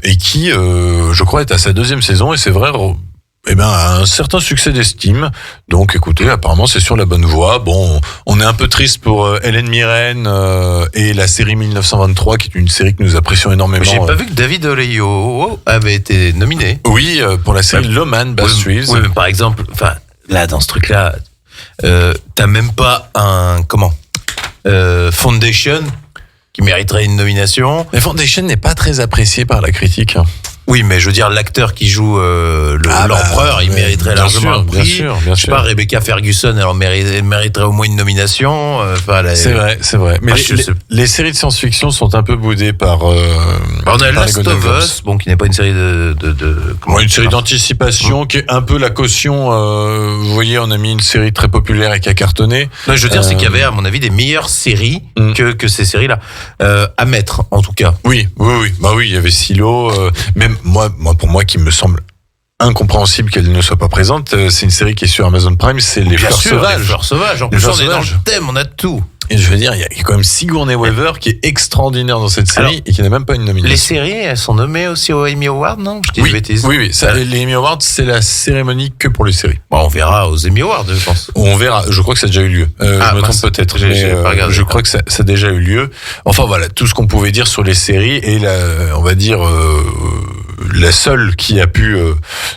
et qui, je crois, est à sa 2e saison, et c'est vrai, a un certain succès d'estime. Donc, écoutez, apparemment, c'est sur la bonne voie. Bon, on est un peu triste pour Hélène Mirren et la série 1923, qui est une série que nous apprécions énormément. J'ai pas vu que David Oyelowo avait été nominé. Oui, pour la série Loman, Bass Trees. Oui, mais par exemple, là, dans ce truc-là, t'as même pas un Foundation qui mériterait une nomination. Mais Foundation n'est pas très apprécié par la critique. Oui, mais je veux dire, l'acteur qui joue l'empereur, il mériterait largement un prix. Bien sûr. Je sais pas, Rebecca Ferguson, elle mériterait au moins une nomination. C'est vrai. Mais les séries de science-fiction sont un peu boudées par. On a Last of Us, qui n'est pas une série une série d'anticipation qui est un peu la caution. Vous voyez, on a mis une série très populaire et qui a cartonné. Non, je veux dire, c'est qu'il y avait, à mon avis, des meilleures séries que ces séries-là à mettre, en tout cas. Oui. Bah oui, il y avait Silo, même pour moi, qui me semble incompréhensible qu'elle ne soit pas présente. C'est une série qui est sur Amazon Prime, c'est Les Fleurs Sauvages. Les Fleurs Sauvages. En plus, on est dans le thème, on a tout. Et je veux dire, il y a quand même Sigourney Weaver qui est extraordinaire dans cette série et qui n'a même pas une nomination. Les séries, elles sont nommées aussi aux Emmy Awards, non? Je dis des bêtises. Oui. Les Emmy Awards, c'est la cérémonie que pour les séries. Bon, on verra aux Emmy Awards, je pense. On verra. Je crois que ça a déjà eu lieu. Je me trompe peut-être. Je crois que ça a déjà eu lieu. Enfin voilà, tout ce qu'on pouvait dire sur les séries et on va dire la seule qui a pu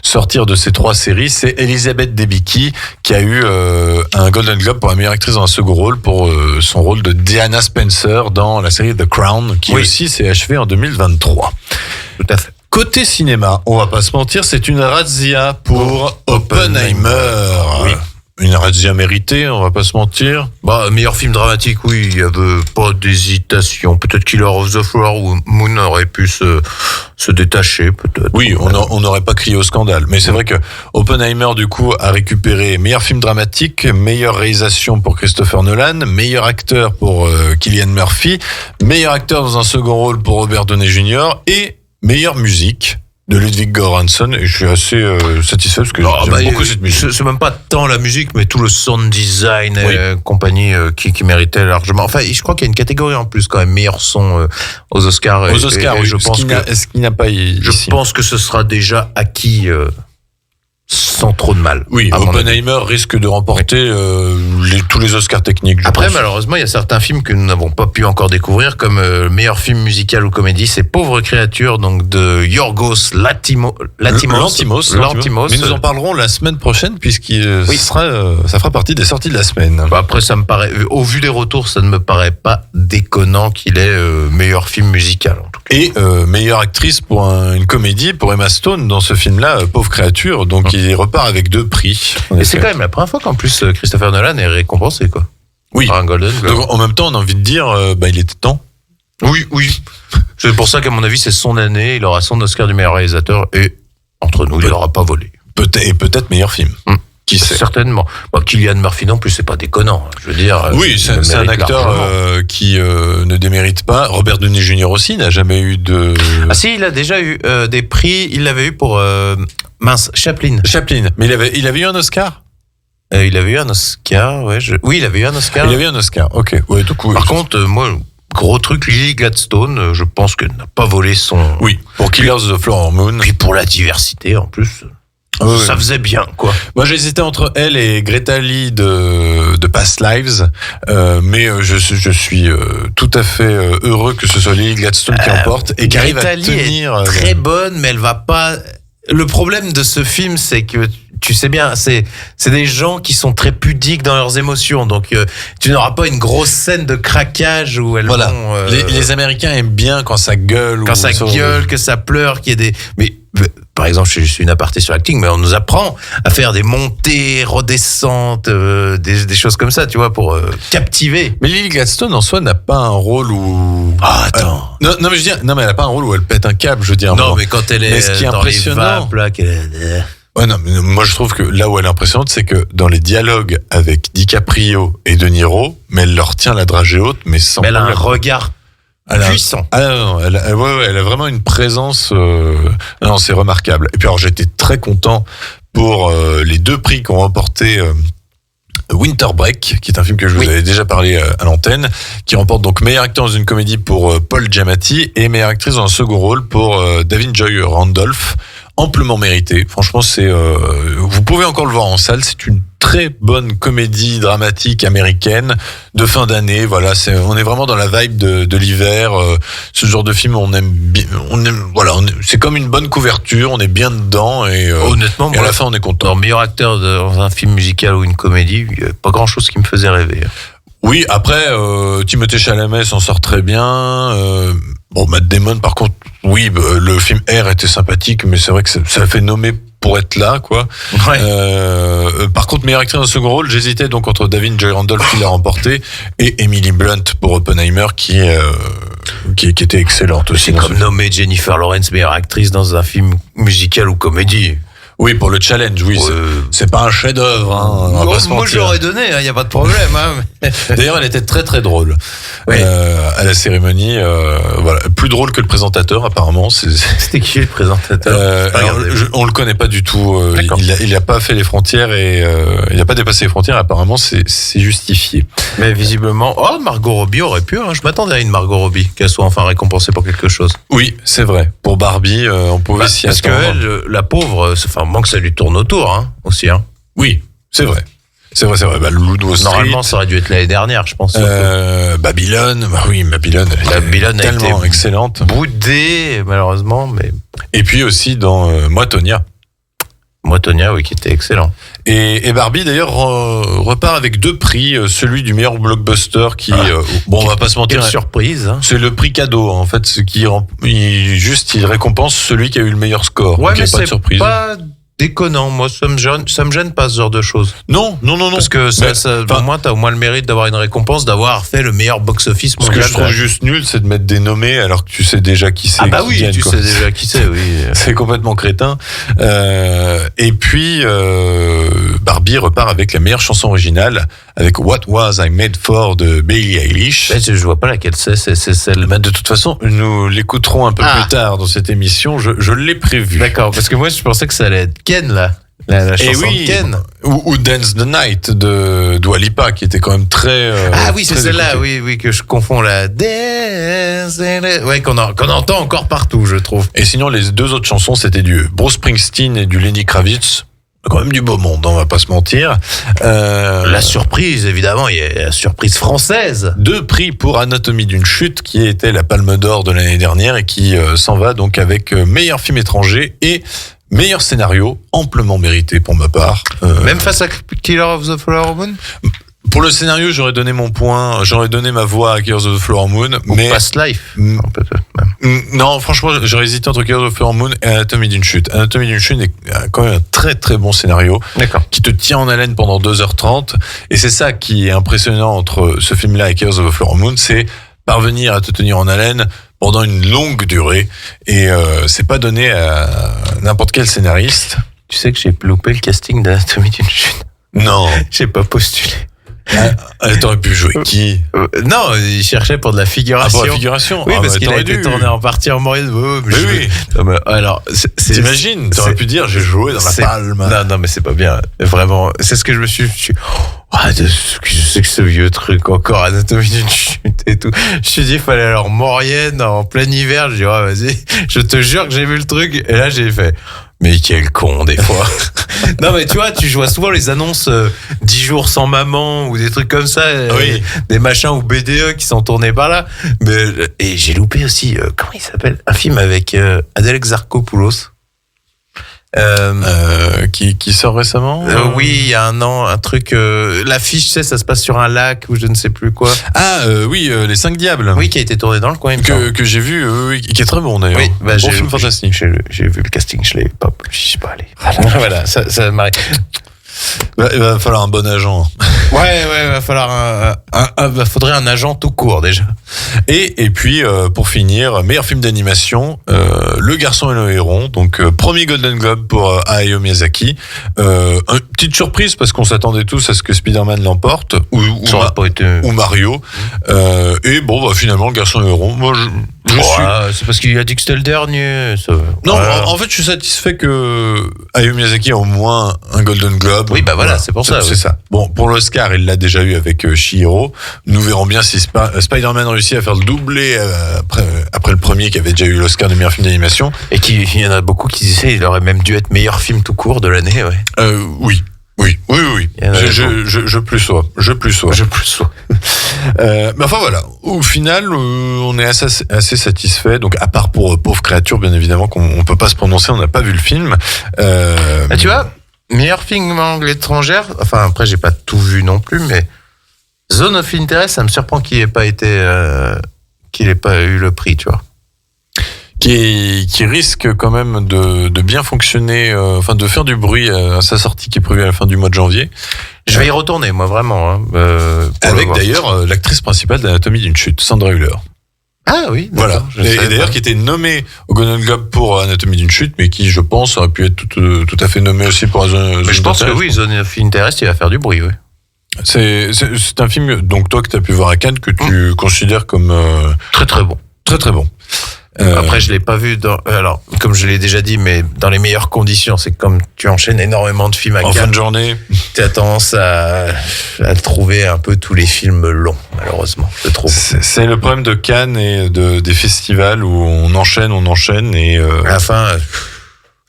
sortir de ces 3 séries, c'est Elizabeth Debicki, qui a eu un Golden Globe pour la meilleure actrice dans un second rôle pour son rôle de Diana Spencer dans la série The Crown, qui aussi s'est achevée en 2023. Tout à fait. Côté cinéma, on va pas se mentir, c'est une razzia pour Oppenheimer. Oui. Une razzia méritée, on va pas se mentir. Meilleur film dramatique, oui, il y avait pas d'hésitation. Peut-être Killer of the Flower ou Moon aurait pu se détacher, peut-être. Oui, on n'aurait pas crié au scandale. Mais c'est vrai que Oppenheimer, du coup, a récupéré meilleur film dramatique, meilleure réalisation pour Christopher Nolan, meilleur acteur pour Cillian Murphy, meilleur acteur dans un second rôle pour Robert Downey Jr. et meilleure musique de Ludwig Göransson, et je suis assez satisfait parce que j'aime beaucoup cette musique. C'est même pas tant la musique, mais tout le sound design et compagnie qui méritait largement. Enfin, je crois qu'il y a une catégorie en plus quand même, meilleur son aux Oscars. Aux Oscars, oui, je pense ce qui n'a pas ici. Je pense que ce sera déjà acquis sans trop de mal. Oui, Oppenheimer risque de remporter tous les Oscars techniques. Après, malheureusement, il y a certains films que nous n'avons pas pu encore découvrir, comme meilleur film musical ou comédie, c'est Pauvre créature, donc de Yorgos Lanthimos. Mais nous en parlerons la semaine prochaine, puisqu'il ça fera partie des sorties de la semaine. Après, ça me paraît, au vu des retours, ça ne me paraît pas déconnant qu'il ait meilleur film musical, en tout cas. Et meilleure actrice pour une comédie, pour Emma Stone, dans ce film-là, Pauvre créature, donc il repart avec 2 prix. Et c'est quand même la première fois qu'en plus Christopher Nolan est récompensé, quoi. Oui. Par un Golden Globe. Donc, en même temps, on a envie de dire, il était temps. Oui. C'est pour ça qu'à mon avis, c'est son année. Il aura son Oscar du meilleur réalisateur et, entre nous, il n'aura pas volé. Peut-être meilleur film. Qui sait? Certainement. Cillian Murphy non plus, c'est pas déconnant. Je veux dire. Oui, c'est un acteur qui ne démérite pas. Robert Downey Jr. aussi n'a jamais eu de. Ah si, il a déjà eu des prix. Il l'avait eu pour Chaplin. Mais il avait eu un Oscar. Il avait eu un Oscar, ouais. Oui, il avait eu un Oscar. Il avait eu un Oscar. Ok. Ouais, du coup. Par contre, moi. Gros truc, Lily Gladstone, je pense qu'elle n'a pas volé son. Oui, pour Killers of the Flower Moon. Puis pour la diversité en plus. Ça faisait bien, quoi. Moi, j'hésitais entre elle et Greta Lee de Past Lives, mais je suis tout à fait heureux que ce soit Lily Gladstone qui emporte et qui arrive à tenir. Est très bonne, mais elle va pas. Le problème de ce film, c'est que tu sais bien, c'est des gens qui sont très pudiques dans leurs émotions, donc tu n'auras pas une grosse scène de craquage où elles vont. Les Américains aiment bien quand ça gueule, que ça pleure, qu'il y ait des. Mais par exemple, je suis une aparté sur l'acting, mais on nous apprend à faire des montées, redescentes, des choses comme ça, tu vois, pour captiver. Mais Lily Gladstone en soi n'a pas un rôle où. Attends. Non, mais je veux dire, elle n'a pas un rôle où elle pète un câble, je veux dire. Non, mais quand elle est ce qui est dans impressionnant, les vapes, là, qu'elle est. Ouais, non, mais moi je trouve que là où elle est impressionnante, c'est que dans les dialogues avec DiCaprio et De Niro, mais elle leur tient la dragée haute, mais sans. Mais elle a un regard puissant. Non, elle a vraiment une présence. Non, c'est remarquable. Et puis alors j'étais très content pour les 2 prix qu'ont remporté. Winter Break, qui est un film que je vous avais déjà parlé à l'antenne, qui remporte donc meilleur acteur dans une comédie pour Paul Giamatti et meilleure actrice dans un second rôle pour Davin Joy Randolph, amplement mérité. Franchement, vous pouvez encore le voir en salle, c'est une très bonne comédie dramatique américaine de fin d'année. Voilà, on est vraiment dans la vibe de l'hiver. Ce genre de film, on aime bien. C'est comme une bonne couverture. On est bien dedans et honnêtement, et à la fin, on est content. Meilleur acteur dans un film musical ou une comédie, il n'y a pas grand chose qui me faisait rêver. Oui, après, Timothée Chalamet s'en sort très bien. Matt Damon, par contre, oui, le film R était sympathique, mais c'est vrai que ça fait nommer pour être là, quoi. Ouais. Par contre, meilleure actrice dans le second rôle, j'hésitais donc entre Davin Joy Randolph qui l'a remporté et Emily Blunt pour Oppenheimer qui était excellente aussi. C'est comme nommer Jennifer Lawrence meilleure actrice dans un film musical ou comédie. Oui, pour le challenge, oui. C'est pas un chef-d'œuvre. Hein, moi, je l'aurais donné, il n'y a pas de problème. Hein. D'ailleurs, elle était très très drôle à la cérémonie. Voilà, plus drôle que le présentateur, apparemment. C'était qui le présentateur on le connaît pas du tout. Il a pas fait les frontières et il a pas dépassé les frontières. Apparemment, c'est justifié. Mais visiblement, Margot Robbie aurait pu. Hein, je m'attendais à une Margot Robbie qu'elle soit enfin récompensée pour quelque chose. Oui, c'est vrai. Pour Barbie, on pouvait s'y attendre. Parce que la pauvre, manque que ça lui tourne autour, hein, aussi. Hein. Oui, c'est vrai. C'est vrai. Le Loup de Wall Street. Normalement, ça aurait dû être l'année dernière, je pense. Babylone. Babylone a tellement été excellente. Boudée, malheureusement, mais. Et puis aussi dans Moi, Tonya, oui, qui était excellent. Et Barbie, d'ailleurs, repart avec 2 prix. Celui du meilleur blockbuster qui, on va pas se mentir. Quelle surprise. Hein. C'est le prix cadeau, en fait. Il récompense celui qui a eu le meilleur score. Ouais, donc mais pas de surprise. Pas déconnant. Moi, ça me gêne pas ce genre de choses. Non. Parce que pour moi, t'as au moins le mérite d'avoir une récompense, d'avoir fait le meilleur box-office mondial. Ce que je trouve juste nul, c'est de mettre des nommés alors que tu sais déjà qui c'est. Ah bah oui, tu sais déjà qui c'est, oui. C'est complètement crétin. Et puis, Barbie repart avec la meilleure chanson originale, avec What Was I Made For de Billie Eilish. Je vois pas laquelle c'est celle. De toute façon, nous l'écouterons un peu plus tard dans cette émission. Je l'ai prévu. D'accord, parce que moi, je pensais que ça allait être Ken, là. La chanson de Ken. Ou Dance the Night de Dua Lipa, qui était quand même très. Oui, c'est celle-là, oui, que je confonds la Dance. Ouais, qu'on entend encore partout, je trouve. Et sinon, les 2 autres chansons, c'était du Bruce Springsteen et du Lenny Kravitz. Quand même du beau monde, on va pas se mentir. La surprise, évidemment, il y a la surprise française. 2 prix pour Anatomie d'une chute, qui était la Palme d'Or de l'année dernière et qui s'en va donc avec meilleur film étranger et meilleur scénario, amplement mérité pour ma part. Même face à Killer of the Flower Moon. Pour le scénario, j'aurais donné mon point, j'aurais donné ma voix à Killers of the Flower Moon. Mais Past Life. Non, franchement, j'aurais hésité entre Killers of the Flower Moon et Anatomie d'une chute. Anatomie d'une chute est quand même un très très bon scénario. D'accord. Qui te tient en haleine pendant 2h30. Et c'est ça qui est impressionnant entre ce film-là et Killers of the Flower Moon, c'est parvenir à te tenir en haleine pendant une longue durée. Et c'est pas donné à n'importe quel scénariste. Tu sais que j'ai loupé le casting d'Anatomie d'une chute. Non. J'ai pas postulé. T'aurais pu jouer qui? Non, il cherchait pour de la figuration. Pour la figuration. Oui, parce qu'il a été tourné en partie en Maurice. Oui. Alors, t'imagines, t'aurais pu dire j'ai joué dans la Palme. Non, mais c'est pas bien. Vraiment, c'est ce que je me suis. Je sais que ce vieux truc encore, Anatomie d'une chute et tout. Je me suis dit, il fallait aller en Maurienne en plein hiver. Je dis, vas-y. Je te jure que j'ai vu le truc. Et là, j'ai fait. Mais quel con, des fois. Non, mais tu vois, tu vois souvent les annonces 10 jours sans maman ou des trucs comme ça. Oui. Des machins ou BDE qui sont tournés par là. Et j'ai loupé aussi, comment il s'appelle? Un film avec Adèle Exarchopoulos. Qui sort récemment Oui, il y a un an, un truc. L'affiche, tu sais, ça se passe sur un lac ou je ne sais plus quoi. Oui, Les 5 Diables. Oui, qui a été tourné dans le coin. Que j'ai vu, qui est très bon d'ailleurs. Oui, bon film fantastique. J'ai vu le casting, je suis pas allé. Voilà, ça m'arrive. Il va falloir un bon agent. Ouais, il va falloir faudrait un agent tout court déjà. Et puis pour finir, meilleur film d'animation, Le Garçon et le Héron, donc premier Golden Globe pour Hayao Miyazaki. Une petite surprise parce qu'on s'attendait tous à ce que Spider-Man l'emporte ou Mario. Et bon, finalement, Le Garçon et le Héron, moi je suis... C'est parce qu'il a dit que c'était le dernier. Ça... Non, en fait, je suis satisfait que Hayao Miyazaki a au moins un Golden Globe. Oui, c'est pour ça. C'est ça. Bon, pour l'Oscar, il l'a déjà eu avec Chihiro. Nous verrons bien si Spider-Man réussit à faire le doublé après le premier qui avait déjà eu l'Oscar de meilleur film d'animation. Et il y en a beaucoup qui disaient qu'il aurait même dû être meilleur film tout court de l'année. Ouais. Oui. Je plus sois. Mais enfin voilà, au final, on est assez satisfait. Donc à part pour Pauvre Créature, bien évidemment qu'on peut pas se prononcer, on n'a pas vu le film. Tu vois, meilleur film en langue étrangère. Enfin après, j'ai pas tout vu non plus, mais Zone of Interest, ça me surprend qu'il ait pas eu le prix, tu vois. Qui risque quand même de bien fonctionner, de faire du bruit à sa sortie qui est prévue à la fin du mois de janvier. Je vais y retourner, moi, vraiment. Avec d'ailleurs l'actrice principale d'Anatomie d'une chute, Sandra Hüller. Ah oui, voilà. Et d'ailleurs qui était nommée au Golden Globe pour Anatomie d'une chute, mais qui, je pense, aurait pu être tout à fait nommée aussi pour Zone. Mais je pense que oui, Zone of Interest, il va faire du bruit, oui. C'est un film, donc toi que tu as pu voir à Cannes, que tu considères comme très très bon. Très très bon. Après, je l'ai pas vu alors, comme je l'ai déjà dit, mais dans les meilleures conditions. C'est comme tu enchaînes énormément de films à Cannes. En fin de journée. Tu as tendance à trouver un peu tous les films longs, malheureusement, je trouve. C'est le problème de Cannes et des festivals où on enchaîne et à la fin,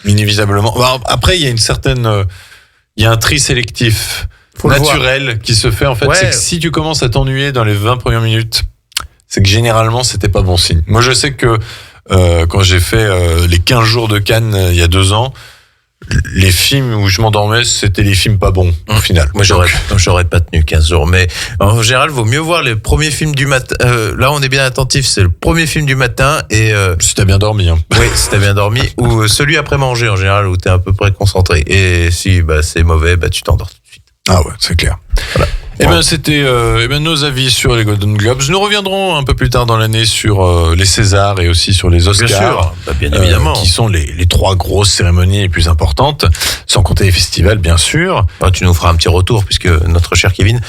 inévitablement. Après, il y a un tri sélectif naturel qui se fait, en fait. Ouais. C'est que si tu commences à t'ennuyer dans les 20 premières minutes, c'est que généralement c'était pas bon signe. Moi je sais que quand j'ai fait les 15 jours de Cannes il y a 2 ans, les films où je m'endormais, c'était les films pas bons au final. Moi j'aurais pas tenu 15 jours, mais en général vaut mieux voir les premiers films du matin. Là on est bien attentif, c'est le premier film du matin et si t'as bien dormi. Hein. Oui, si t'as bien dormi ou celui après manger en général où t'es à peu près concentré. Et si c'est mauvais, tu t'endors tout de suite. Ah ouais, c'est clair. Voilà. C'était nos avis sur les Golden Globes. Nous reviendrons un peu plus tard dans l'année sur les Césars et aussi sur les Oscars. Bien sûr, bien évidemment. Qui sont les 3 grosses cérémonies les plus importantes, sans compter les festivals, bien sûr. Tu nous feras un petit retour, puisque notre cher Kevin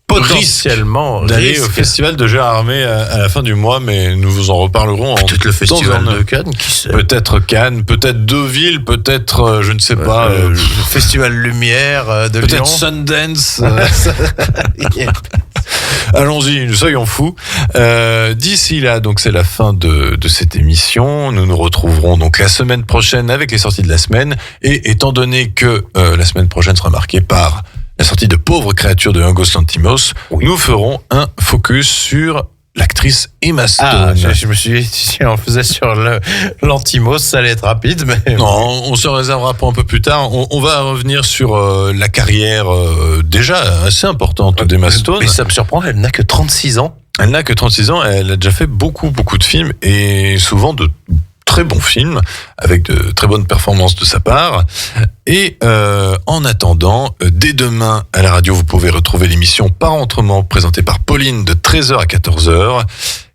potentiellement d'aller au festival de Gérard Armé à la fin du mois, mais nous vous en reparlerons. Peut-être le festival de Cannes, qui sait. Peut-être Cannes, peut-être Deauville, peut-être je ne sais pas. Le festival Lumière de Lyon. Peut-être Sundance. Allons-y, soyons fous. D'ici là, donc c'est la fin de cette émission. Nous nous retrouverons donc la semaine prochaine avec les sorties de la semaine. Et étant donné que la semaine prochaine sera marquée par la sortie de Pauvre Créature de Yorgos Lanthimos, nous ferons un focus sur l'actrice Emma Stone. Je me suis dit, si on faisait sur Lanthimos, ça allait être rapide, mais... Non, on se réservera pour un peu plus tard. On va revenir sur la carrière déjà assez importante d'Emma Stone. Mais ça me surprend, elle n'a que 36 ans. Elle n'a que 36 ans, elle a déjà fait beaucoup de films, et souvent de très bons films, avec de très bonnes performances de sa part. Et en attendant, dès demain à la radio, vous pouvez retrouver l'émission Parentrement, présentée par Pauline de 13h à 14h.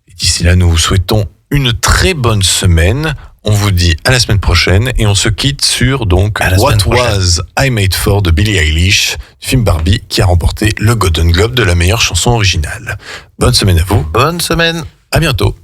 Et d'ici là, nous vous souhaitons une très bonne semaine. On vous dit à la semaine prochaine et on se quitte sur donc What Was I Made For de Billie Eilish, du film Barbie qui a remporté le Golden Globe de la meilleure chanson originale. Bonne semaine à vous. Bonne semaine. À bientôt.